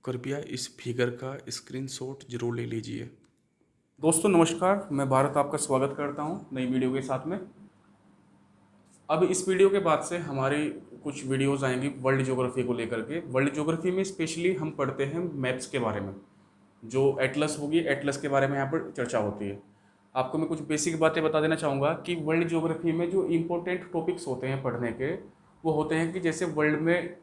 कृपया इस फिगर का स्क्रीनशॉट जरूर ले लीजिए। दोस्तों नमस्कार, मैं भारत आपका स्वागत करता हूं नई वीडियो के साथ में। अब इस वीडियो के बाद से हमारी कुछ वीडियोस आएंगी वर्ल्ड ज्योग्राफी को लेकर के। वर्ल्ड ज्योग्राफी में स्पेशली हम पढ़ते हैं मैप्स के बारे में। जो एटलस होगी, एटलस के बारे में यहाँ पर चर्चा होती है। आपको मैं कुछ बेसिक बातें बता देना चाहूँगा कि वर्ल्ड ज्योग्राफी में जो इंपॉर्टेंट टॉपिक्स होते हैं पढ़ने के, वो होते हैं कि जैसे वर्ल्ड में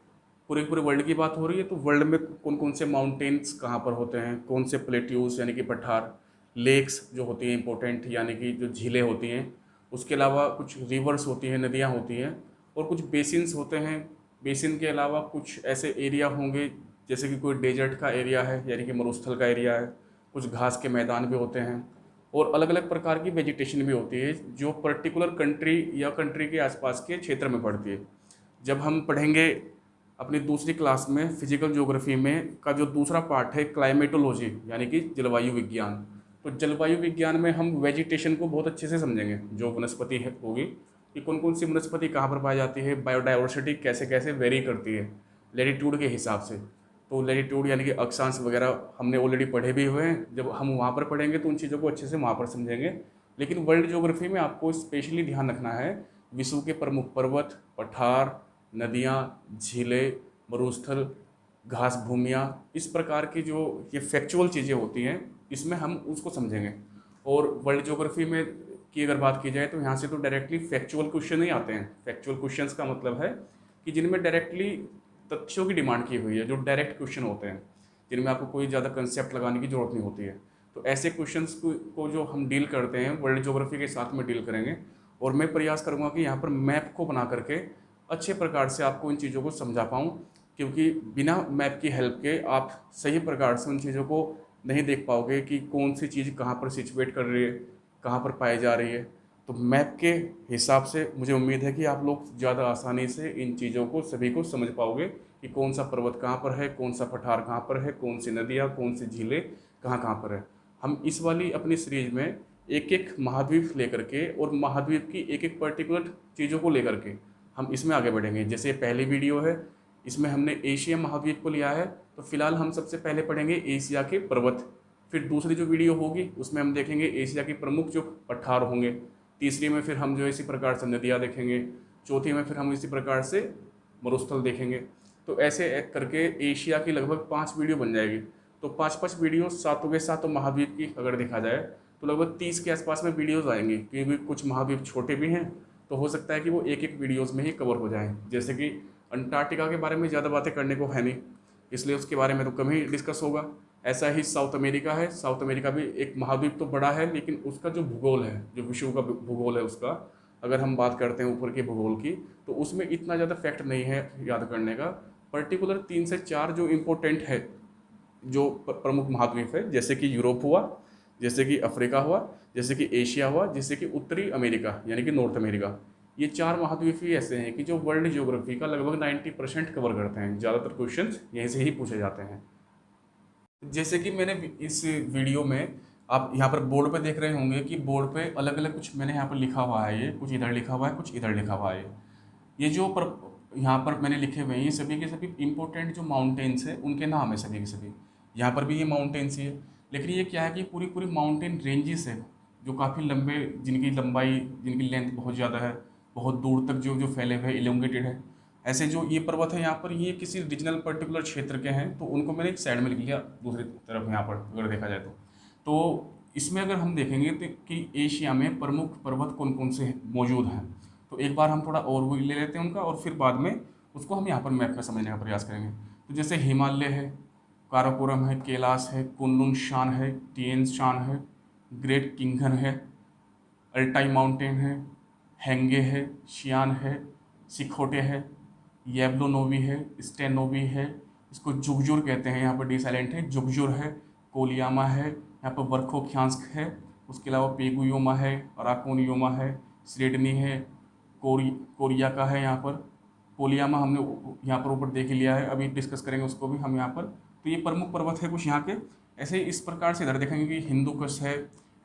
पूरे पूरे वर्ल्ड की बात हो रही है तो वर्ल्ड में कौन कौन से माउंटेन्स कहाँ पर होते हैं, कौन से प्लेट्यूज यानी कि पठार, लेक्स जो होती हैं इंपॉर्टेंट यानी कि जो झीलें होती हैं, उसके अलावा कुछ रिवर्स होती हैं, नदियाँ होती हैं, और कुछ बेसिन्स होते हैं। बेसिन के अलावा कुछ ऐसे एरिया होंगे जैसे कि कोई डेजर्ट का एरिया है यानी कि मरुस्थल का एरिया है, कुछ घास के मैदान भी होते हैं, और अलग अलग प्रकार की वेजिटेशन भी होती है जो पर्टिकुलर कंट्री या कंट्री के आसपास के क्षेत्र में पड़ती है। जब हम पढ़ेंगे अपनी दूसरी क्लास में फिजिकल ज्योग्राफी में का जो दूसरा पार्ट है क्लाइमेटोलॉजी यानी कि जलवायु विज्ञान, तो जलवायु विज्ञान में हम वेजिटेशन को बहुत अच्छे से समझेंगे। जो वनस्पति है होगी कि कौन कौन सी वनस्पति कहाँ पर पाई जाती है, बायोडाइवर्सिटी कैसे कैसे वेरी करती है लेटीट्यूड के हिसाब से। तो लेटीट्यूड यानी कि अक्षांश वगैरह हमने ऑलरेडी पढ़े भी हुए हैं। जब हम वहाँ पर पढ़ेंगे तो उन चीज़ों को अच्छे से वहाँ पर समझेंगे। लेकिन वर्ल्ड ज्योग्राफी में आपको स्पेशली ध्यान रखना है विश्व के प्रमुख पर्वत, पठार, नदियाँ, झीलें, मरुस्थल, घास भूमियाँ, इस प्रकार की जो ये फैक्चुअल चीज़ें होती हैं, इसमें हम उसको समझेंगे। और वर्ल्ड ज्योग्राफी में की अगर बात की जाए तो यहाँ से तो डायरेक्टली फैक्चुअल क्वेश्चन ही आते हैं। फैक्चुअल क्वेश्चंस का मतलब है कि जिनमें डायरेक्टली तथ्यों की डिमांड की हुई है, जो डायरेक्ट क्वेश्चन होते हैं, जिनमें आपको कोई ज़्यादा कंसेप्ट लगाने की ज़रूरत नहीं होती है। तो ऐसे क्वेश्चंस को जो हम डील करते हैं वर्ल्ड ज्योग्राफी के साथ में डील करेंगे। और मैं प्रयास करूँगा कि यहाँ पर मैप को बना करके अच्छे प्रकार से आपको इन चीज़ों को समझा पाऊँ, क्योंकि बिना मैप की हेल्प के आप सही प्रकार से उन चीज़ों को नहीं देख पाओगे कि कौन सी चीज़ कहाँ पर सिचुएट कर रही है, कहाँ पर पाई जा रही है। तो मैप के हिसाब से मुझे उम्मीद है कि आप लोग ज़्यादा आसानी से इन चीज़ों को सभी को समझ पाओगे कि कौन सा पर्वत कहाँ पर है, कौन सा पठार कहाँ पर है, कौन सी नदियाँ, कौन सी झीलें कहाँ कहाँ पर है। हम इस वाली अपनी सीरीज में एक एक महाद्वीप लेकर के और महाद्वीप की एक एक पर्टिकुलर चीज़ों को लेकर के हम इसमें आगे बढ़ेंगे। जैसे पहली वीडियो है, इसमें हमने एशिया महाद्वीप को लिया है, तो फिलहाल हम सबसे पहले पढ़ेंगे एशिया के पर्वत। फिर दूसरी जो वीडियो होगी उसमें हम देखेंगे एशिया के प्रमुख जो पठार होंगे। तीसरी में फिर हम जो इसी प्रकार से नदियाँ देखेंगे। चौथी में फिर हम इसी प्रकार से मरुस्थल देखेंगे। तो ऐसे करके एशिया की लगभग 5 वीडियो बन जाएगी। तो 5 5 वीडियो सातों के सातों महाद्वीप की अगर देखा जाए तो लगभग 30 के आसपास में वीडियोज़ आएंगी, क्योंकि कुछ महाद्वीप छोटे भी हैं, तो हो सकता है कि वो एक एक वीडियोज़ में ही कवर हो जाएं। जैसे कि अंटार्कटिका के बारे में ज़्यादा बातें करने को है नहीं, इसलिए उसके बारे में तो कम ही डिस्कस होगा। ऐसा ही साउथ अमेरिका है। साउथ अमेरिका भी एक महाद्वीप तो बड़ा है, लेकिन उसका जो भूगोल है, जो विश्व का भूगोल है उसका, अगर हम बात करते हैं ऊपर के भूगोल की, तो उसमें इतना ज़्यादा फैक्ट नहीं है याद करने का। पर्टिकुलर 3 से 4 जो इम्पोर्टेंट है, जो प्रमुख महाद्वीप है, जैसे कि यूरोप हुआ, जैसे कि अफ्रीका हुआ, जैसे कि एशिया हुआ, जैसे कि उत्तरी अमेरिका यानी कि नॉर्थ अमेरिका। ये 4 महाद्वीप ही ऐसे हैं कि जो वर्ल्ड ज्योग्राफी का लगभग 90% कवर करते हैं। ज़्यादातर क्वेश्चंस यहीं से ही पूछे जाते हैं। जैसे कि मैंने इस वीडियो में, आप यहाँ पर बोर्ड पे देख रहे होंगे कि बोर्ड पे अलग अलग कुछ मैंने यहाँ पर लिखा हुआ है। ये कुछ इधर लिखा हुआ है, कुछ इधर लिखा हुआ है। ये जो यहाँ पर मैंने लिखे हुए हैं, ये सभी के सभी इंपॉर्टेंट जो माउंटेन्स हैं उनके नाम है सभी के सभी। यहाँ पर भी ये माउंटेन्स ही है, लेकिन ये क्या है कि पूरी पूरी माउंटेन रेंजेस है जो काफ़ी लंबे, जिनकी लंबाई, जिनकी लेंथ बहुत ज़्यादा है, बहुत दूर तक जो जो फैले हुए इलोंगेटेड है। ऐसे जो ये पर्वत है यहाँ पर, ये किसी रीजनल पर्टिकुलर क्षेत्र के हैं, तो उनको मैंने एक साइड में लिख लिया दूसरी तरफ यहाँ पर अगर देखा जाए तो इसमें अगर हम देखेंगे तो कि एशिया में प्रमुख पर्वत कौन कौन से मौजूद हैं, तो एक बार हम थोड़ा और ले लेते हैं उनका, और फिर बाद में उसको हम यहाँ पर मैप में समझने का प्रयास करेंगे। तो जैसे हिमालय है, काराकोरम है, कैलाश है, कुनलुन शान है, टिएन शान है, ग्रेट किंगन है, अल्टाई माउंटेन है, हैंगे है, शियान है, सिखोटे है, येब्लोनोवी है, स्टेनोवी है, इसको जुगजुर कहते हैं, यहाँ पर डी साइलेंट है, जुगजुर है, कोलियामा है, यहाँ पर वर्खोख्यांस्क है, उसके अलावा पेगुयोमा है, अराकोनियोमा है, स्रेडनी है, कोरिया का है, यहाँ पर कोलियामा हमने यहाँ पर ऊपर देख ही लिया है, अभी डिस्कस करेंगे उसको भी हम यहाँ पर। तो ये प्रमुख पर्वत है कुछ यहाँ के। ऐसे इस प्रकार से इधर देखेंगे कि हिंदुकुश है,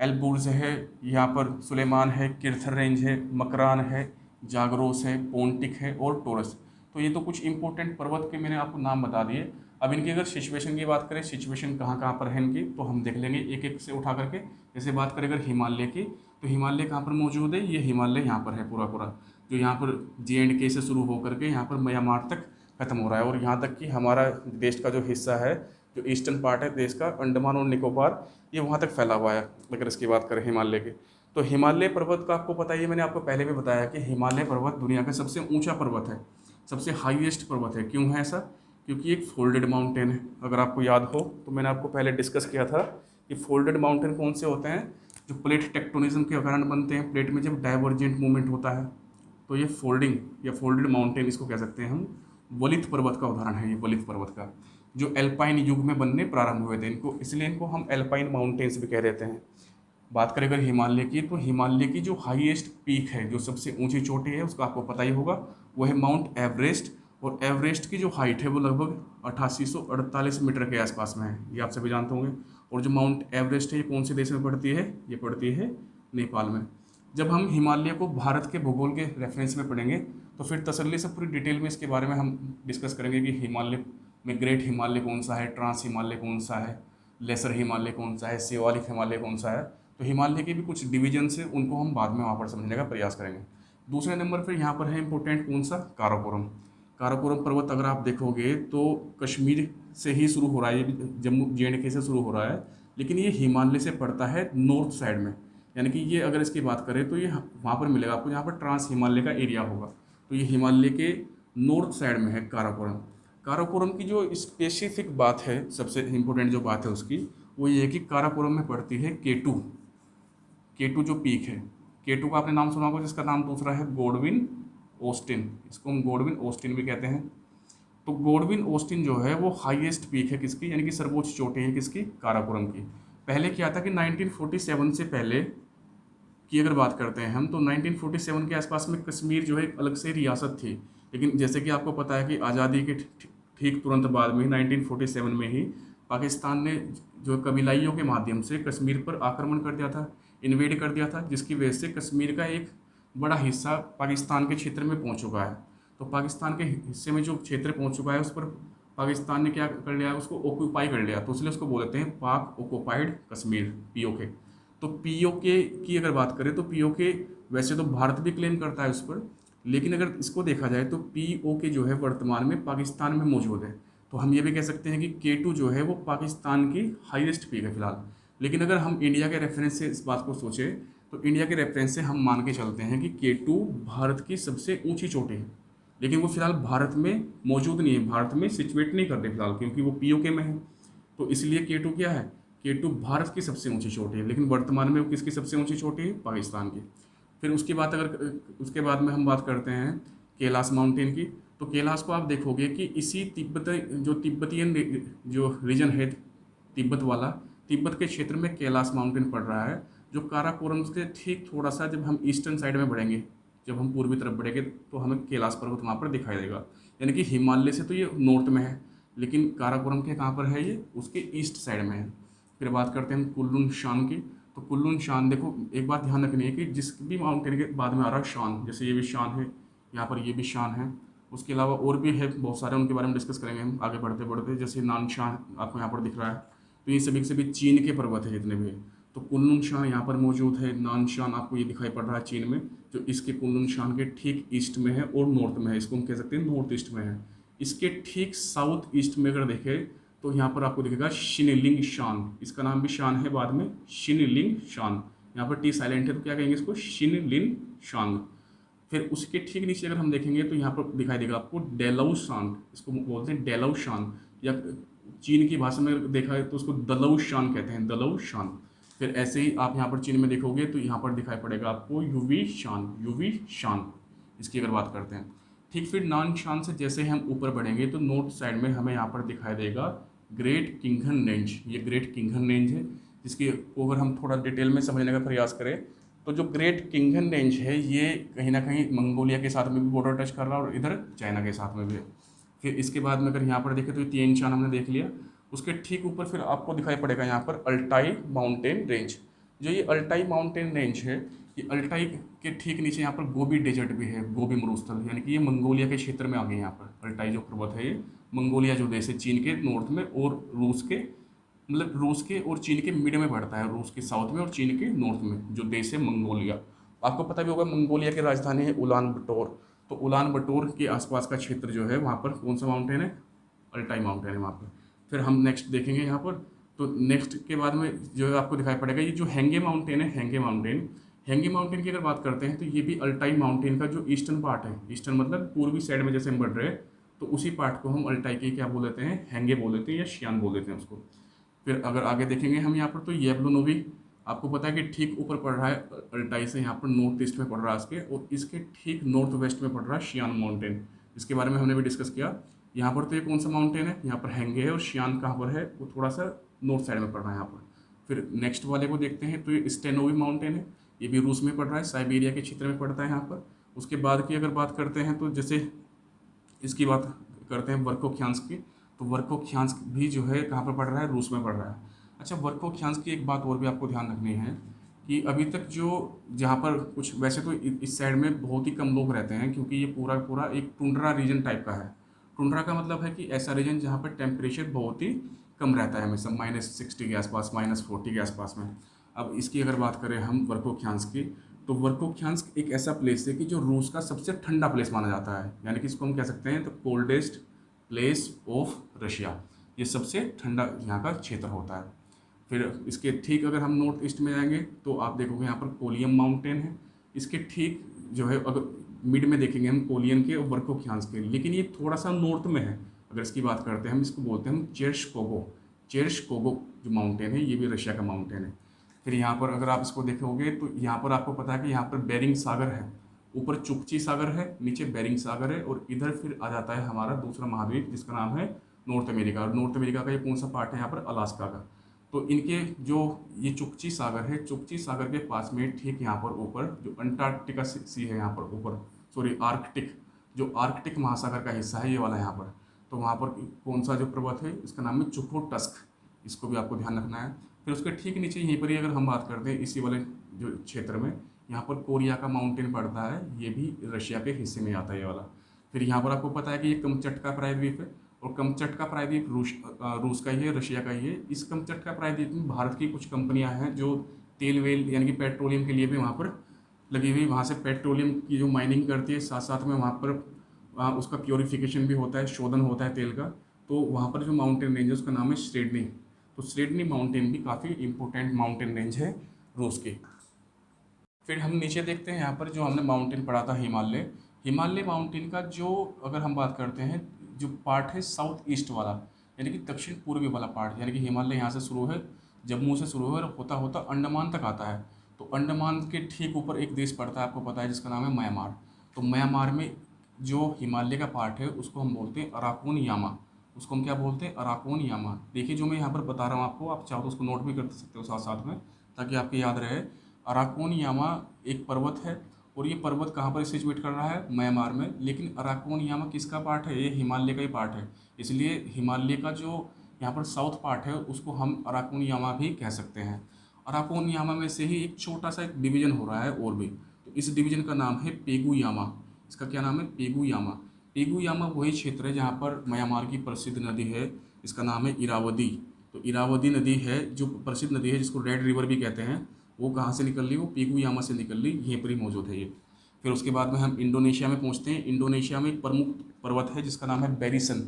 एल्बुर्ज है, यहाँ पर सुलेमान है, किर्थर रेंज है, मकरान है, जागरोस है, पोंटिक है और टोरस। तो ये तो कुछ इंपॉर्टेंट पर्वत के मैंने आपको नाम बता दिए। अब इनकी अगर सिचुएशन की बात करें, सिचुएशन कहाँ कहाँ पर है इनकी, तो हम देख लेंगे एक एक से उठा करके। जैसे बात करें अगर हिमालय की, तो हिमालय कहाँ पर मौजूद है, ये हिमालय यहाँ पर है पूरा पूरा, जो यहाँ पर JNK से शुरू होकर के यहाँ पर म्यांमार तक खत्म हो रहा है। और यहाँ तक कि हमारा देश का जो हिस्सा है, जो ईस्टर्न पार्ट है देश का, अंडमान और निकोबार, ये वहाँ तक फैला हुआ है अगर इसकी बात करें हिमालय की। तो हिमालय पर्वत का आपको पता ही है, मैंने आपको पहले भी बताया कि हिमालय पर्वत दुनिया का सबसे ऊंचा पर्वत है, सबसे हाईएस्ट पर्वत है। क्यों है ऐसा? क्योंकि एक फोल्डेड माउंटेन है। अगर आपको याद हो तो मैंने आपको पहले डिस्कस किया था कि फोल्डेड माउंटेन कौन से होते हैं, जो प्लेट टेक्टोनिज्म के कारण बनते हैं। प्लेट में जब डाइवर्जेंट मूवमेंट होता है तो ये फोल्डिंग या फोल्डेड माउंटेन इसको कह सकते हैं हम। वलित पर्वत का उदाहरण है ये, वलित पर्वत का, जो एल्पाइन युग में बनने प्रारंभ हुए थे इनको, इसलिए इनको हम एल्पाइन माउंटेन्स भी कह देते हैं। बात करें अगर हिमालय की, तो हिमालय की जो हाईएस्ट पीक है, जो सबसे ऊंची चोटी है, उसका आपको पता ही होगा, वो है माउंट एवरेस्ट। और एवरेस्ट की जो हाइट है वो लगभग 8848 मीटर के आसपास में है, ये आप सभी जानते होंगे। और जो माउंट एवरेस्ट है ये कौन से देश में पड़ती है? ये पड़ती है नेपाल में। जब हम हिमालय को भारत के भूगोल के रेफरेंस में पढ़ेंगे तो फिर तसल्ली से पूरी डिटेल में इसके बारे में हम डिस्कस करेंगे कि हिमालय में ग्रेट हिमालय कौन सा है, ट्रांस हिमालय कौन सा है, लेसर हिमालय कौन सा है, शिवालिक हिमालय कौन सा है। तो हिमालय के भी कुछ डिवीजन से उनको हम बाद में वहाँ पर समझने का प्रयास करेंगे। दूसरे नंबर पर यहाँ पर है इंपॉर्टेंट कौन सा? काराकोरम। काराकोरम पर्वत अगर आप देखोगे तो कश्मीर से ही शुरू हो रहा है, ये जम्मू JNK से शुरू हो रहा है, लेकिन ये हिमालय से पड़ता है नॉर्थ साइड में। यानी कि ये अगर इसकी बात करें तो ये वहाँ पर मिलेगा आपको, यहाँ पर ट्रांस हिमालय का एरिया होगा। तो ये हिमालय के नॉर्थ साइड में है काराकोरम। काराकोरम की जो स्पेसिफिक बात है, सबसे इम्पोर्टेंट जो बात है उसकी, वो ये है कि काराकोरम में पड़ती है K2। K2 जो पीक है, K2 का आपने नाम सुना होगा, जिसका नाम दूसरा है गोडविन ऑस्टिन, इसको हम गोडविन ऑस्टिन भी कहते हैं। तो गोडविन ऑस्टिन जो है वो हाईएस्ट पीक है किसकी, यानी कि सर्वोच्च चोटी है किसकी? काराकोरम की। पहले क्या था कि 1947 से पहले की अगर बात करते हैं हम, तो 1947 के आसपास में कश्मीर जो है एक अलग से रियासत थी। लेकिन जैसे कि आपको पता है कि आज़ादी के ठीक तुरंत बाद में 1947 में ही पाकिस्तान ने जो कबीलाइयों के माध्यम से कश्मीर पर आक्रमण कर दिया था, इन्वेड कर दिया था, जिसकी वजह से कश्मीर का एक बड़ा हिस्सा पाकिस्तान के क्षेत्र में पहुंच चुका है। तो पाकिस्तान के हिस्से में जो क्षेत्र पहुंच चुका है उस पर पाकिस्तान ने क्या कर लिया, उसको ऑक्यूपाई कर लिया। तो इसलिए उसको बोलते हैं पाक ऑक्यूपाइड कश्मीर, POK। तो POK की अगर बात करें तो POK वैसे तो भारत भी क्लेम करता है उस पर, लेकिन अगर इसको देखा जाए तो POK जो है वर्तमान में पाकिस्तान में मौजूद है। तो हम ये भी कह सकते हैं कि K2 जो है वो पाकिस्तान की हाईएस्ट पीक है फिलहाल। लेकिन अगर हम इंडिया के रेफरेंस से इस बात को सोचें तो इंडिया के रेफरेंस से हम मान के चलते हैं कि K2 भारत की सबसे ऊंची चोटी है, लेकिन वो फिलहाल भारत में मौजूद नहीं है, भारत में सिचुएट नहीं कर रही फिलहाल, क्योंकि वो POK में है। तो इसलिए K2 क्या है? K2 भारत की सबसे ऊंची चोटी है, लेकिन वर्तमान में वो किसकी सबसे ऊंची चोटी है? पाकिस्तान की। फिर उसके बाद में हम बात करते हैं कैलाश माउंटेन की। तो कैलाश को आप देखोगे कि इसी तिब्बतियन जो रीजन है तिब्बत वाला, तिब्बत के क्षेत्र में कैलाश माउंटेन पड़ रहा है, जो काराकोरम से ठीक थोड़ा सा जब हम ईस्टर्न साइड में बढ़ेंगे, जब हम पूर्वी तरफ बढ़ेंगे तो हमें कैलाश पर्वत वहाँ पर दिखाई देगा। यानी कि हिमालय से तो ये नॉर्थ में है, लेकिन काराकोरम के कहाँ पर है? ये उसके ईस्ट साइड में है। फिर बात करते हैं कुल्लू शान की। तो कुल्लू शान देखो, एक बात ध्यान रखनी है कि जिस भी माउंटेन के बाद में आ रहा है शान, जैसे ये भी शान है, यहाँ पर ये भी शान है, उसके अलावा और भी है बहुत सारे, उनके बारे में डिस्कस करेंगे हम आगे बढ़ते बढ़ते। जैसे नानशान आपको यहाँ पर दिख रहा है, तो ये सभी के सभी चीन के पर्वत है जितने भी हैं। तो कुल्लू शान यहाँ पर मौजूद है, नानशान आपको ये दिखाई पड़ रहा है चीन में, जो इसके कुल्लू शान के ठीक ईस्ट में है और नॉर्थ में है, इसको हम कह सकते हैं नॉर्थ ईस्ट में है। इसके ठीक साउथ ईस्ट में अगर देखें तो यहाँ पर आपको दिखेगा शिनलिंग शान, इसका नाम भी शान है बाद में, शिनलिंग शान। यहाँ पर टी साइलेंट है तो क्या कहेंगे इसको? शिनलिंग शान। फिर उसके ठीक नीचे अगर हम देखेंगे तो यहाँ पर दिखाई देगा आपको डेलाउ शान, इसको बोलते हैं डेलाउ शान, या चीन की भाषा में देखा है तो उसको दलाउ शान कहते हैं, दलाउ शान। फिर ऐसे ही आप यहाँ पर चीन में देखोगे तो यहाँ पर दिखाई पड़ेगा आपको यूवी शान, यूवी शान, इसकी अगर बात करते हैं। ठीक, फिर नानशान से जैसे हम ऊपर बढ़ेंगे तो नॉर्थ साइड में हमें यहाँ पर दिखाई देगा ग्रेट किंगन रेंज। ये ग्रेट किंगन रेंज है, जिसकी अगर हम थोड़ा डिटेल में समझने का प्रयास करें तो जो ग्रेट किंगन रेंज है ये कहीं ना कहीं मंगोलिया के साथ में भी बॉर्डर टच कर रहा है और इधर चाइना के साथ में भी है। फिर इसके बाद में अगर यहाँ पर देखें तो तिएन शान हमने देख लिया, उसके ठीक ऊपर फिर आपको दिखाई पड़ेगा यहाँ पर अल्टाई माउंटेन रेंज। जो ये अल्टाई माउंटेन रेंज है, ये अल्टाई के ठीक नीचे यहाँ पर गोबी डेजर्ट भी है, गोबी मरुस्थल, यानी कि ये मंगोलिया के क्षेत्र में आ गए। यहाँ पर अल्टाई जो पर्वत है ये मंगोलिया जो देश है चीन के नॉर्थ में, और रूस के मतलब रूस के और चीन के मिड में पड़ता है, रूस के साउथ में और चीन के नॉर्थ में जो देश है मंगोलिया। आपको पता भी होगा मंगोलिया की राजधानी है उलान बटोर। तो उलान बटोर के आसपास का क्षेत्र जो है वहाँ पर कौन सा माउंटेन है, अल्टाई माउंटेन है वहाँ पर। फिर हम नेक्स्ट देखेंगे यहाँ पर, तो नेक्स्ट के बाद में जो है आपको दिखाई पड़ेगा ये जो हैंगे माउंटेन है, हैंगे माउंटेन। हैंगे माउंटेन की अगर बात करते हैं तो ये भी अल्टाई माउंटेन का जो ईस्टर्न पार्ट है, ईस्टर्न मतलब पूर्वी साइड में जैसे हम बढ़ रहे हैं, तो उसी पार्ट को हम अल्टाई के क्या बोल देते हैं, हैंगे बोल देते हैं या शियान बोल देते हैं उसको। फिर अगर आगे देखेंगे हम यहाँ पर, तो येवलोनोवी आपको पता है कि ठीक ऊपर पड़ रहा है अल्टाई से, यहाँ पर नॉर्थ ईस्ट में पड़ रहा है इसके, और इसके ठीक नॉर्थ वेस्ट में पड़ रहा है शियान माउंटेन, जिसके बारे में हमने भी डिस्कस किया। यहाँ पर तो ये कौन सा माउंटेन है, यहाँ पर हैंगे है, और शियान कहाँ पर है, वो थोड़ा सा नॉर्थ साइड में पड़ रहा है यहाँ पर। फिर नेक्स्ट वाले को देखते हैं, तो ये स्टेनोवी माउंटेन है, ये भी रूस में पड़ रहा है, साइबेरिया के क्षेत्र में पड़ता है यहाँ पर। उसके बाद की अगर बात करते हैं तो जैसे इसकी बात करते हैं वर्कोख्यांस्क की, तो वर्कोख्यांस्क भी जो है कहाँ पर पड़ रहा है, रूस में पड़ रहा है। अच्छा, वर्कोख्यांस्क की एक बात और भी आपको ध्यान रखनी है कि अभी तक जो जहाँ पर कुछ, वैसे तो इस साइड में बहुत ही कम लोग रहते हैं क्योंकि ये पूरा पूरा एक टुंड्रा रीजन टाइप का है। टुंड्रा का मतलब है कि ऐसा रीजन जहाँ पर टेम्परेचर बहुत ही कम रहता है, हमेशा -60 के आसपास, -40 के आसपास में। अब इसकी अगर बात करें हम वर्कोख्यांस्क की, तो वर्कोख्यांस्क एक ऐसा प्लेस है कि जो रूस का सबसे ठंडा प्लेस माना जाता है, यानी कि इसको हम कह सकते हैं the coldest place of Russia. ये सबसे ठंडा यहाँ का क्षेत्र होता है। फिर इसके ठीक अगर हम नॉर्थ ईस्ट में जाएंगे तो आप देखोगे यहाँ पर कोलियम माउंटेन है। इसके ठीक जो है अगर मिड में देखेंगे हम कोलियन के और वर्कोख्यांस्क के, लेकिन ये थोड़ा सा नॉर्थ में है। अगर इसकी बात करते हैं हम, इसको बोलते हैं हम चेरशकोगो। चेरशकोगो जो माउंटेन है ये भी रशिया का माउंटेन है। फिर यहाँ पर अगर आप इसको देखोगे तो यहाँ पर आपको पता है कि यहाँ पर बेरिंग सागर है, ऊपर चुकची सागर है, नीचे बेरिंग सागर है, और इधर फिर आ जाता है हमारा दूसरा महाद्वीप जिसका नाम है नॉर्थ अमेरिका। और नॉर्थ अमेरिका का ये कौन सा पार्ट है यहाँ पर, अलास्का का। तो इनके जो ये चुकची सागर है, चुकची सागर के पास में ठीक यहाँ पर ऊपर जो अंटार्कटिका सी है, यहाँ पर ऊपर सॉरी आर्कटिक, जो आर्कटिक महासागर का हिस्सा है ये वाला यहाँ पर, तो वहाँ पर कौन सा जो पर्वत है इसका नाम है चुकोटस्क। इसको भी आपको ध्यान रखना है। फिर उसके ठीक नीचे यहीं पर ही अगर हम बात करते हैं इसी वाले जो क्षेत्र में, यहाँ पर कोरिया का माउंटेन पड़ता है, ये भी रशिया के हिस्से में आता है ये वाला। फिर यहाँ पर आपको पता है कि ये कमचटका प्रायद्वीप है, और कमचटका प्रायद्वीप रूस का ही है, रशिया का ही है। इस कमचटका प्रायद्वीप में भारत की कुछ कंपनियां हैं जो तेल वेल यानी कि पेट्रोलियम के लिए भी वहाँ पर लगी हुई, वहाँ से पेट्रोलियम की जो माइनिंग करती है, साथ साथ में वहाँ पर उसका प्योरीफिकेशन भी होता है, शोधन होता है तेल का। तो वहाँ पर जो माउंटेन रेंज है उसका नाम है श्रेडनी। तो श्रेडनी माउंटेन भी काफ़ी इंपॉर्टेंट माउंटेन रेंज है रूस की। फिर हम नीचे देखते हैं यहाँ पर जो हमने माउंटेन पढ़ा था हिमालय। हिमालय माउंटेन का जो अगर हम बात करते हैं जो पार्ट है साउथ ईस्ट वाला, यानी कि दक्षिण पूर्वी वाला पार्ट, यानी कि हिमालय यहाँ से शुरू है, जम्मू से शुरू है और होता होता अंडमान तक आता है। तो अंडमान के ठीक ऊपर एक देश पड़ता है, आपको पता है, जिसका नाम है म्यांमार। तो म्यांमार में जो हिमालय का पार्ट है उसको हम बोलते हैं अराकोन यामा। उसको हम क्या बोलते हैं, अराकोन यामा। देखिए जो मैं यहाँ पर बता रहा हूँ आपको, आप चाहो तो उसको नोट भी कर सकते हो साथ साथ में, ताकि आपको याद रहे। अराकोन यामा एक पर्वत है, और ये पर्वत कहाँ पर सिचुएट कर रहा है, म्यांमार में। लेकिन अराकोन यामा किसका पार्ट है, ये हिमालय का ही पार्ट है, इसलिए हिमालय का जो यहाँ पर साउथ पार्ट है उसको हम अराकोन यामा भी कह सकते हैं। अराकोन यामा में से ही एक छोटा सा एक डिवीजन हो रहा है और भी, तो इस डिवीजन का नाम है पेगु यामा। इसका क्या नाम है, पेगु यामा। पेगु यामा वही क्षेत्र है जहाँ पर म्यांमार की प्रसिद्ध नदी है, इसका नाम है इरावदी। तो इरावदी नदी है जो प्रसिद्ध नदी है, जिसको रेड रिवर भी कहते हैं, वो कहाँ से निकल रही, वो पेगु यामा से निकल रही, यहीं पर ही मौजूद है ये। फिर उसके बाद में हम इंडोनेशिया में पहुँचते हैं। इंडोनेशिया में एक प्रमुख पर्वत है जिसका नाम है बेरिसन।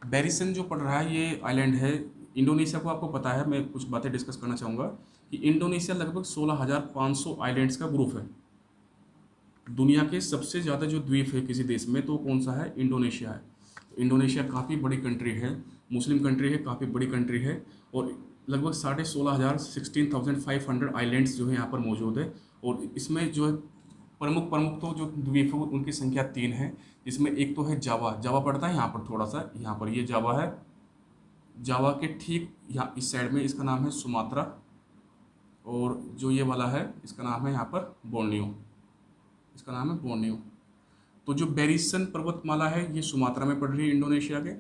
बेरिसन जो पड़ रहा है ये आइलैंड है। इंडोनेशिया को आपको पता है, मैं कुछ बातें डिस्कस करना चाहूँगा कि इंडोनेशिया लगभग 16,500 आइलैंड्स का ग्रुप है। दुनिया के सबसे ज़्यादा जो द्वीप है किसी देश में तो कौन सा है, इंडोनेशिया है। तो इंडोनेशिया काफ़ी बड़ी कंट्री है, मुस्लिम कंट्री है, काफ़ी बड़ी कंट्री है, और लगभग 16,500 आइलैंड्स जो है यहाँ पर मौजूद है। और इसमें जो है प्रमुख तो जो द्वीप है उनकी संख्या 3 है, जिसमें एक तो है जावा। जावा पड़ता है यहाँ पर थोड़ा सा, यहाँ पर ये जावा है। जावा के ठीक यहाँ इस साइड में इसका नाम है सुमात्रा, और जो ये वाला है इसका नाम है यहाँ पर बोर्नियो, इसका नाम है बोर्नियो। तो जो बेरिसन पर्वतमाला है ये सुमात्रा में पड़ रही है इंडोनेशिया के।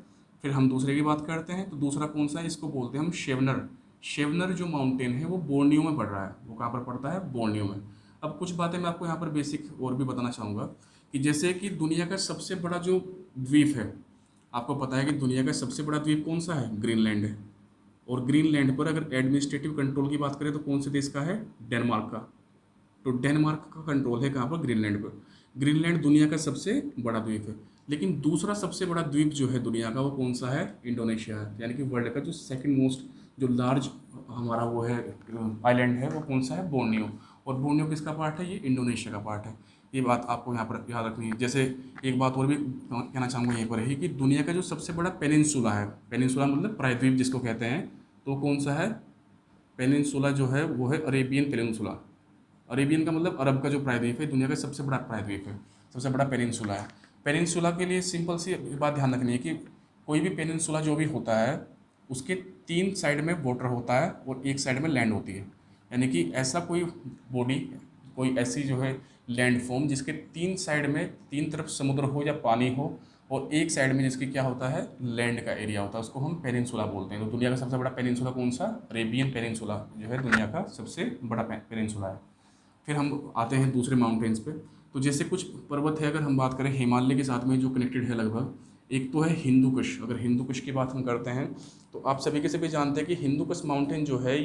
फिर हम दूसरे की बात करते हैं, तो दूसरा कौन सा है, इसको बोलते हैं हम शेवनर। शेवनर जो माउंटेन है वो बोर्नियो में पड़ रहा है। वो कहाँ पर पड़ता है, बोर्नियो में। अब कुछ बातें मैं आपको यहाँ पर बेसिक और भी बताना चाहूँगा कि जैसे कि दुनिया का सबसे बड़ा जो द्वीप है, आपको पता है कि दुनिया का सबसे बड़ा द्वीप कौन सा है? ग्रीनलैंड है। और ग्रीनलैंड पर अगर एडमिनिस्ट्रेटिव कंट्रोल की बात करें तो कौन से देश का है? डेनमार्क का। तो डेनमार्क का कंट्रोल है कहाँ पर? ग्रीनलैंड पर। ग्रीनलैंड दुनिया का सबसे बड़ा द्वीप है। लेकिन दूसरा सबसे बड़ा द्वीप जो है दुनिया का वो कौन सा है? इंडोनेशिया है। यानी कि वर्ल्ड का जो सेकंड मोस्ट जो लार्ज हमारा वो है आइलैंड है वो कौन सा है? बोर्नियो। और बोर्नियो किसका पार्ट है? ये इंडोनेशिया का पार्ट है। ये बात आपको यहाँ पर याद रखनी है। जैसे एक बात और भी कहना चाहूँगा यहीं पर है कि दुनिया का जो सबसे बड़ा पेनिनसुला है, पेनिनसुला मतलब प्रायद्वीप जिसको कहते हैं, तो कौन सा है? पेनिनसुला जो है वो है अरेबियन पेनिनसुला। अरेबियन का मतलब अरब का जो प्रायद्वीप है, दुनिया का सबसे बड़ा प्रायद्वीप है, सबसे बड़ा पेनिनसुला है। पेनिनसुला के लिए सिंपल सी बात ध्यान रखनी है कि कोई भी पेनिनसुला जो भी होता है उसके 3 साइड में वाटर होता है और एक साइड में लैंड होती है। यानी कि ऐसा कोई बॉडी, कोई ऐसी जो है लैंड फॉर्म जिसके 3 साइड में 3 तरफ समुद्र हो या पानी हो और एक साइड में जिसकी क्या होता है? लैंड का एरिया होता है, उसको हम पेनिनसुला बोलते हैं। तो दुनिया का सबसे बड़ा पेनिनसुला कौन सा? अरेबियन पेनिनसुला जो है दुनिया का सबसे बड़ा पेनिनसुला है। फिर हम आते हैं दूसरे माउंटेन्स पे। तो जैसे कुछ पर्वत है, अगर हम बात करें हिमालय के साथ में जो कनेक्टेड है लगभग, एक तो है हिंदू कुश। अगर हिंदू कुश की बात हम करते हैं तो आप सभी के सभी जानते हैं कि हिंदू कुश माउंटेन जो है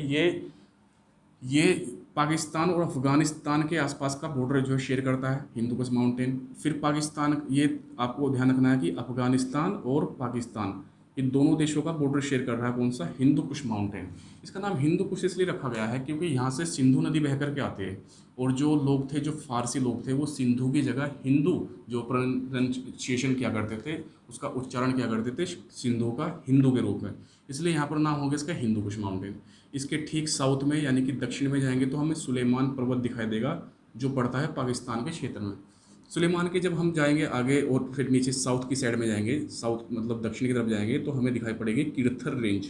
ये पाकिस्तान और अफ़गानिस्तान के आसपास का बॉर्डर जो है शेयर करता है हिंदू कुश माउंटेन। फिर पाकिस्तान, ये आपको ध्यान रखना है कि अफ़गानिस्तान और पाकिस्तान इन दोनों देशों का बॉर्डर शेयर कर रहा है कौन सा? हिंदू कुश माउंटेन। इसका नाम हिंदू कुश इसलिए रखा गया है क्योंकि यहाँ से सिंधु नदी बह कर के आते हैं और जो लोग थे, जो फारसी लोग थे, वो सिंधु की जगह हिंदू जो प्रोनाउंसिएशन किया करते थे, उसका उच्चारण किया करते थे सिंधु का हिंदू के रूप में, इसलिए यहाँ पर नाम हो गया इसका हिंदू कुश माउंटेन। इसके ठीक साउथ में यानी कि दक्षिण में जाएंगे तो हमें सुलेमान पर्वत दिखाई देगा जो पड़ता है पाकिस्तान के क्षेत्र में। सुलेमान के जब हम जाएंगे आगे और फिर नीचे साउथ की साइड में जाएंगे, साउथ मतलब दक्षिण की तरफ जाएंगे, तो हमें दिखाई पड़ेगी किरथर रेंज।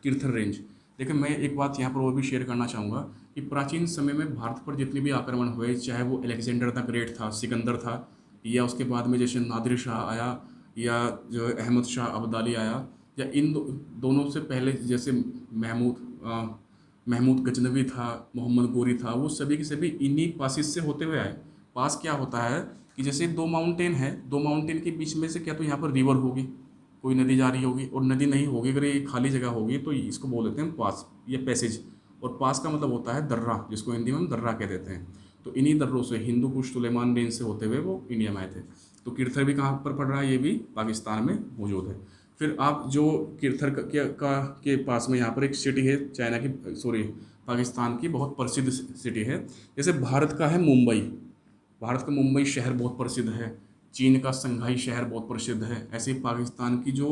किरथर रेंज देखिए, मैं एक बात यहाँ पर वो भी शेयर करना चाहूँगा कि प्राचीन समय में भारत पर जितने भी आक्रमण हुए, चाहे वो अलेक्जेंडर द ग्रेट था, सिकंदर था, या उसके बाद में जैसे नादिर शाह आया, या जो है अहमद शाह अब्दाली आया, या इन दोनों से पहले जैसे महमूद गजनवी था, मोहम्मद गोरी था, वो सभी के सभी इन्हीं पासिस से होते हुए आए। पास क्या होता है कि जैसे 2 माउंटेन है, 2 माउंटेन के बीच में से क्या तो यहाँ पर रिवर होगी, कोई नदी जा रही होगी, और नदी नहीं होगी, अगर ये खाली जगह होगी तो इसको बोल देते हैं पास या पैसेज। और पास का मतलब होता है दर्रा, जिसको हिंदी में हम दर्रा कह देते हैं। तो इन्हीं दर्रों से हिंदू कुश सुलेमान रेंज से होते हुए वो इंडिया में आए थे। तो किरथर भी कहाँ पर पड़ रहा है? ये भी पाकिस्तान में मौजूद है। फिर आप जो किरथर के पास में यहाँ पर एक सिटी है चाइना की, सॉरी पाकिस्तान की बहुत प्रसिद्ध सिटी है। जैसे भारत का है मुंबई, भारत का मुंबई शहर बहुत प्रसिद्ध है, चीन का संघाई शहर बहुत प्रसिद्ध है, ऐसे ही पाकिस्तान की जो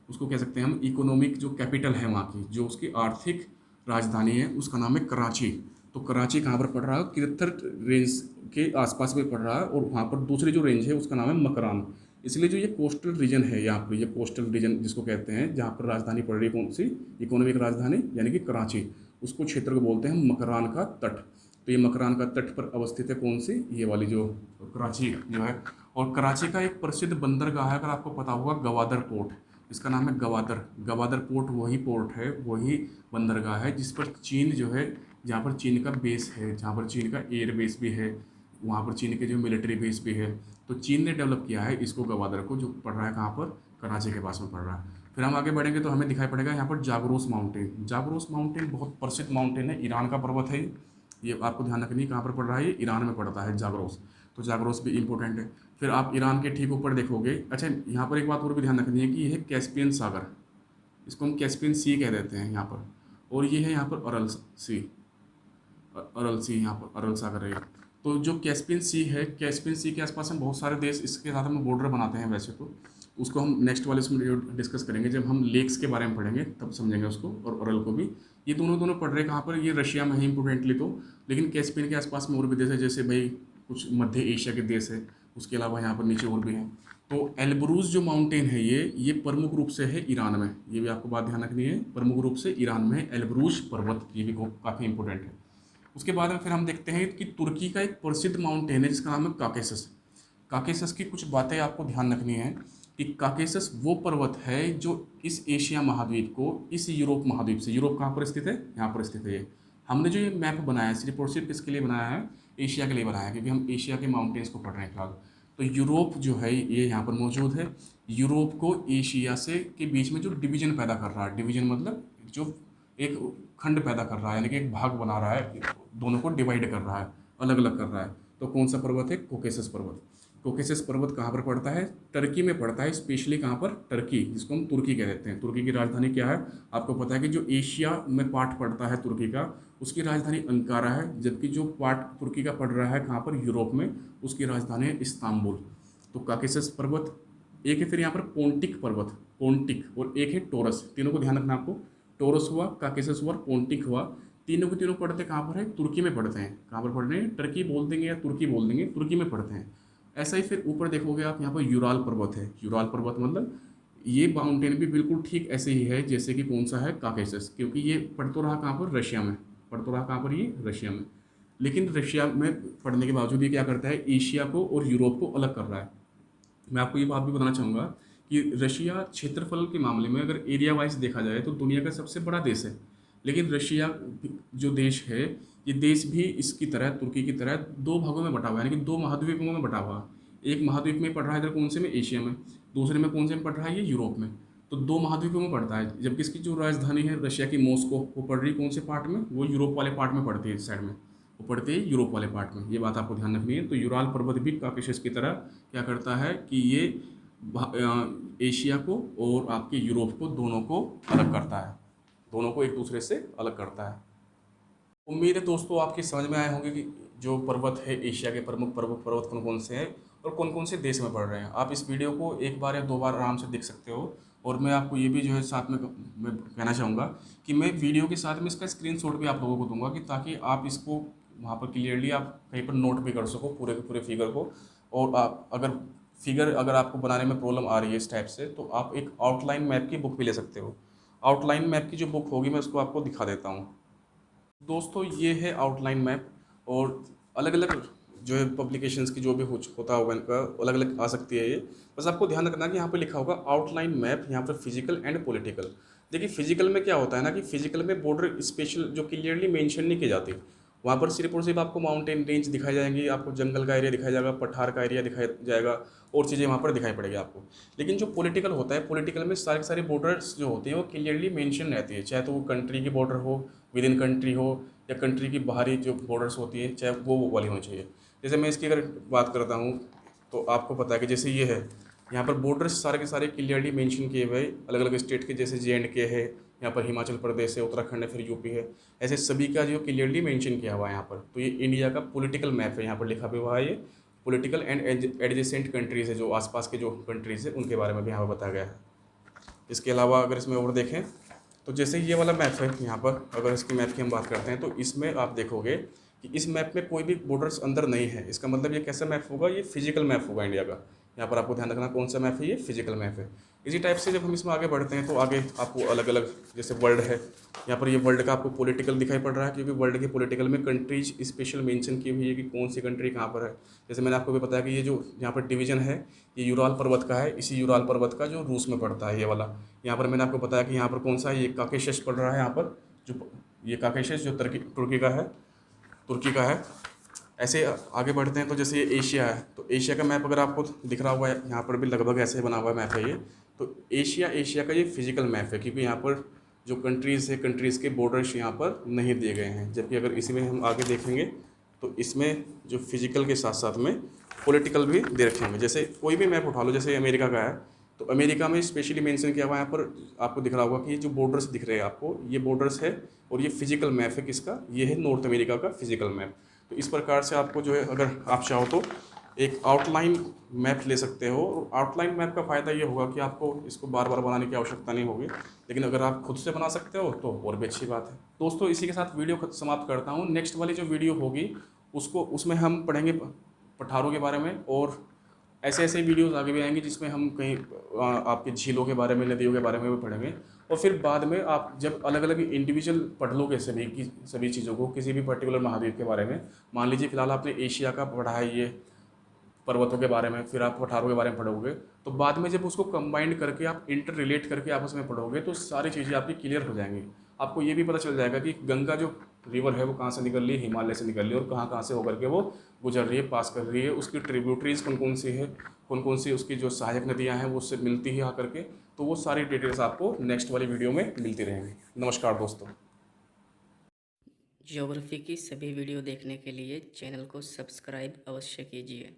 उसको कह सकते हैं हम इकोनॉमिक जो कैपिटल है वहाँ की, जो उसकी आर्थिक राजधानी है, उसका नाम है कराची। तो कराची कहाँ पर पड़ रहा है? किरथर रेंज के आसपास में पड़ रहा है, और वहाँ पर दूसरी जो रेंज है उसका नाम है मकरान। इसलिए जो ये कोस्टल रीजन है, यहाँ पर ये कोस्टल रीजन जिसको कहते हैं, जहाँ पर राजधानी पड़ रही है कौन सी? इकोनॉमिक राजधानी यानी कि कराची, उसको क्षेत्र को बोलते हैं मकरान का तट। तो ये मकरान का तट पर अवस्थित है कौन सी? ये वाली जो कराची जो है। और कराची का एक प्रसिद्ध बंदरगाह है, अगर आपको पता होगा, गवादर पोर्ट, इसका नाम है गवादर। गवादर पोर्ट वही पोर्ट है, वही बंदरगाह है जिस पर चीन जो है, जहाँ पर चीन का बेस है, जहाँ पर चीन का एयर बेस भी है, वहाँ पर चीन के जो मिलिट्री बेस भी है, तो चीन ने डेवलप किया है इसको, गवादर को, जो पड़ रहा है कहाँ पर? कराची के पास में पड़ रहा है। फिर हम आगे बढ़ेंगे तो हमें दिखाई पड़ेगा यहाँ पर जागरोस माउंटेन। जागरोस माउंटेन बहुत प्रसिद्ध माउंटेन है, ईरान का पर्वत है ये, आपको ध्यान रखनी है कहाँ पर पड़ रहा है, ये ईरान में पड़ता है जागरोस। तो जागरोस भी इंपॉर्टेंट है। फिर आप ईरान के ठीक ऊपर देखोगे, अच्छा यहाँ पर एक बात और भी ध्यान रखनी है कि ये है कैस्पियन सागर, इसको हम कैस्पियन सी कह देते हैं यहाँ पर, और ये है यहाँ पर अरल सी, अरल सी, यहाँ पर अरल सागर है। तो जो कैस्पियन सी है, कैस्पियन सी के आसपास हम बहुत सारे देश इसके साथ हम बॉर्डर बनाते हैं वैसे तो, उसको हम नेक्स्ट वाले इसमें डिस्कस करेंगे, जब हम लेक्स के बारे में पढ़ेंगे तब समझेंगे उसको, और अरल को भी। ये दोनों पढ़ रहे कहाँ पर? ये रशिया में है इंपोर्टेंटली तो, लेकिन कैस्पियन के आसपास में और भी देश है, जैसे भाई कुछ मध्य एशिया के देश है, उसके अलावा यहाँ पर नीचे और भी हैं। तो एल्ब्रूज जो माउंटेन है ये प्रमुख रूप से है ईरान में, ये भी आपको बात ध्यान रखनी है, प्रमुख रूप से ईरान में है एल्ब्रूज पर्वत, ये भी काफ़ी इंपॉर्टेंट है। उसके बाद में फिर हम देखते हैं कि तुर्की का एक प्रसिद्ध माउंटेन है जिसका नाम है काकेसस। काकेसस की कुछ बातें आपको ध्यान रखनी है कि काकेसस वो पर्वत है जो इस एशिया महाद्वीप को इस यूरोप महाद्वीप से, यूरोप कहाँ पर स्थित है? यहाँ पर स्थित है। ये हमने जो ये मैप बनाया है सिर्फ और सिर्फ किसके लिए बनाया है? एशिया के लिए बनाया है, क्योंकि हम एशिया के माउंटेन्स को पढ़ रहे हैं फिलहाल। तो यूरोप जो है ये यहाँ पर मौजूद है। यूरोप को एशिया से के बीच में जो डिवीजन पैदा कर रहा है, डिवीजन मतलब जो एक खंड पैदा कर रहा है, यानी कि एक भाग बना रहा है, दोनों को डिवाइड कर रहा है, अलग अलग कर रहा है। तो कौन सा पर्वत है? कोकेसस पर्वत। कोकेसस पर्वत कहाँ पर पड़ता है? टर्की में पड़ता है, स्पेशली कहाँ पर? टर्की, जिसको हम तुर्की कह देते हैं। तुर्की की राजधानी क्या है? आपको पता है कि जो एशिया में पार्ट पड़ता है तुर्की का, उसकी राजधानी अंकारा है, जबकि जो पार्ट तुर्की का पड़ रहा है कहाँ पर? यूरोप में, उसकी राजधानी है इस्तांबुल। तो काकेसस पर्वत एक है, फिर यहाँ पर पोंटिक पर्वत, पोंटिक, और एक है टोरस। तीनों को ध्यान रखना आपको, टोरस हुआ, काकेसस हुआ, पोंटिक हुआ। तीनों के तीनों पढ़ते कहाँ पर है? तुर्की में पढ़ते हैं। कहाँ पर पढ़ रहे हैं? टर्की बोल देंगे या तुर्की बोल देंगे, तुर्की में पढ़ते हैं। ऐसा ही फिर ऊपर देखोगे आप, यहाँ पर यूराल पर्वत है। यूराल पर्वत मतलब ये माउंटेन भी बिल्कुल ठीक ऐसे ही है जैसे कि कौन सा है? काकेसस, क्योंकि ये पढ़ तो रहा कहाँ पर? रशिया में। पढ़ तो रहा कहाँ पर? ये रशिया में। लेकिन रशिया में पढ़ने के बावजूद ये क्या करता है? एशिया को और यूरोप को अलग कर रहा है। मैं आपको ये बात भी बताना चाहूँगा कि रशिया क्षेत्रफल के मामले में अगर एरिया वाइज देखा जाए तो दुनिया का सबसे बड़ा देश है। लेकिन रशिया जो देश है, ये देश भी इसकी तरह, तुर्की की तरह, दो भागों में बटा हुआ है, यानी कि दो महाद्वीपों में बटा हुआ है। एक महाद्वीप में पड़ रहा है इधर, कौन से में? एशिया में। दूसरे में कौन से में पड़ रहा है? ये यूरोप में। तो दो महाद्वीपों में पड़ता है। जबकि इसकी जो राजधानी है रशिया की, मॉस्को, वो पड़ रही कौन से पार्ट में? वो यूरोप वाले पार्ट में पड़ती है, इस साइड में वो पड़ती है यूरोप वाले पार्ट में। ये बात आपको ध्यान रखनी है। तो यूराल पर्वत भी काकेशस की तरह क्या करता है कि ये एशिया को और आपके यूरोप को, दोनों को अलग करता है, दोनों को एक दूसरे से अलग करता है। उम्मीद है दोस्तों आपकी समझ में आए होंगे कि जो पर्वत है, एशिया के प्रमुख पर्वत कौन कौन से हैं और कौन कौन से देश में पड़ रहे हैं। आप इस वीडियो को एक बार या दो बार आराम से देख सकते हो। और मैं आपको ये भी जो है साथ में मैं कहना चाहूँगा कि मैं वीडियो के साथ में इसका स्क्रीनशॉट भी आप लोगों को दूंगा, कि ताकि आप इसको वहाँ पर क्लियरली आप कहीं पर नोट भी कर सको पूरे के पूरे फिगर को। और आप अगर आपको बनाने में प्रॉब्लम आ रही है इस टाइप से, तो आप एक आउटलाइन मैप की बुक भी ले सकते हो। आउटलाइन मैप की जो बुक होगी मैं उसको आपको दिखा देता हूँ। दोस्तों ये है आउटलाइन मैप, और अलग अलग जो है पब्लिकेशंस की जो भी होता होगा इनका अलग अलग आ सकती है ये। बस आपको ध्यान रखना कि यहाँ पे लिखा होगा आउटलाइन मैप, यहाँ पर फिजिकल एंड पॉलिटिकल। देखिए फिजिकल में क्या होता है ना, कि फिजिकल में बॉर्डर स्पेशल जो क्लियरली मेंशन नहीं की जाती, वहाँ पर सिर्फ और सिर्फ आपको माउंटेन रेंज दिखाई जाएंगी, आपको जंगल का एरिया दिखाया जाएगा, पठार का एरिया दिखाया जाएगा, और चीज़ें वहाँ पर दिखाई पड़ेगी आपको। लेकिन जो पॉलिटिकल होता है, पॉलिटिकल में सारे सारे बॉर्डर्स जो होती हैं वो क्लियरली मेंशन रहती है, चाहे तो वो कंट्री की बॉर्डर हो, विद इन कंट्री हो, या कंट्री की बाहरी जो बॉर्डर्स होती है, चाहे वो वाली होनी चाहिए। जैसे मैं इसकी अगर बात करता हूँ तो आपको पता है कि जैसे ये है, यहाँ पर बॉर्डर्स सारे के सारे क्लियरली मेंशन किए हुए अलग अलग स्टेट के, जैसे JNK है, यहाँ पर हिमाचल प्रदेश है, उत्तराखंड है, फिर यूपी है, ऐसे सभी का जो क्लियरली मेंशन किया हुआ है यहाँ पर। तो ये इंडिया का पॉलिटिकल मैप है, यहाँ पर लिखा भी हुआ है ये पॉलिटिकल एंड एडजेसेंट कंट्रीज़ है, जो आसपास के जो कंट्रीज़ है उनके बारे में भी यहाँ पर बताया गया है। इसके अलावा अगर इसमें और देखें तो जैसे ये वाला मैप है यहाँ पर, अगर इसकी मैप की हम बात करते हैं तो इसमें आप देखोगे कि इस मैप में कोई भी बॉर्डर्स अंदर नहीं है। इसका मतलब ये कैसा मैप होगा? ये फिजिकल मैप होगा इंडिया का। यहाँ पर आपको ध्यान रखना कौन सा मैप है, ये फिजिकल मैप है। इसी टाइप से जब हम इसमें आगे बढ़ते हैं तो आगे आपको अलग अलग, जैसे वर्ल्ड है, यहाँ पर ये वर्ल्ड का आपको पॉलिटिकल दिखाई पड़ रहा है, क्योंकि वर्ल्ड के पॉलिटिकल में कंट्रीज स्पेशल मेंशन की हुई है कि कौन सी कंट्री कहाँ पर है। जैसे मैंने आपको भी बताया कि ये जो यहाँ पर डिवीजन है ये यूराल पर्वत का है। इसी यूराल पर्वत का जो रूस में पड़ता है ये वाला, यहाँ पर मैंने आपको बताया कि यहाँ पर कौन सा है, ये काकेशस पड़ रहा है यहाँ पर, जो ये काकेशस जो तुर्की का है। ऐसे आगे बढ़ते हैं तो जैसे ये एशिया है, तो एशिया का मैप अगर आपको दिख रहा हुआ है, यहाँ पर भी लगभग ऐसे बना हुआ मैप है ये। तो एशिया का ये फिजिकल मैप है, क्योंकि यहाँ पर जो कंट्रीज़ है, कंट्रीज़ के बॉर्डर्स यहाँ पर नहीं दिए गए हैं। जबकि अगर इसी में हम आगे देखेंगे तो इसमें जो फिजिकल के साथ साथ में पॉलिटिकल भी दे रखे होंगे। जैसे कोई भी मैप उठा लो, जैसे अमेरिका का है, तो अमेरिका में स्पेशली मेंशन किया हुआ है यहाँ पर, आपको दिख रहा होगा कि ये जो बॉर्डर्स दिख रहे हैं आपको, ये बॉर्डर्स है, और ये फिजिकल मैप है किसका? ये है नॉर्थ अमेरिका का फिजिकल मैप। तो इस प्रकार से आपको जो है, अगर आप चाहो तो एक आउटलाइन मैप ले सकते हो। और आउटलाइन मैप का फ़ायदा ये होगा कि आपको इसको बार बार बनाने की आवश्यकता नहीं होगी, लेकिन अगर आप खुद से बना सकते हो तो और भी अच्छी बात है। दोस्तों इसी के साथ वीडियो समाप्त करता हूँ। नेक्स्ट वाली जो वीडियो होगी उसमें हम पढ़ेंगे पठारों के बारे में, और ऐसे ऐसे वीडियोस आगे भी आएंगे जिसमें हम कहीं आपके झीलों के बारे में, नदियों के बारे में भी पढ़ेंगे। और फिर बाद में आप जब अलग अलग इंडिविजुअल पढ़ लोगे सभी चीज़ों को, किसी भी पर्टिकुलर महाद्वीप के बारे में, मान लीजिए फिलहाल आपने एशिया का पढ़ा है ये पर्वतों के बारे में, फिर आप पठारों के बारे में पढ़ोगे, तो बाद में जब उसको कंबाइंड करके आप इंटर रिलेट करके आपस में पढ़ोगे तो सारी चीज़ें आपकी क्लियर हो जाएंगी। आपको ये भी पता चल जाएगा कि गंगा जो रिवर है वो कहाँ से निकल रही है, हिमालय से निकल रही है, और कहाँ कहाँ से होकर के वो गुजर रही है, पास कर रही है, उसकी ट्रिब्यूटरीज कौन कौन सी है, कौन कौन सी उसकी जो सहायक नदियाँ हैं वो उससे मिलती है आकर के। तो वो सारी डिटेल्स आपको नेक्स्ट वाली वीडियो में मिलती रहेंगी। नमस्कार दोस्तों। ज्योग्राफी की सभी वीडियो देखने के लिए चैनल को सब्सक्राइब अवश्य कीजिए।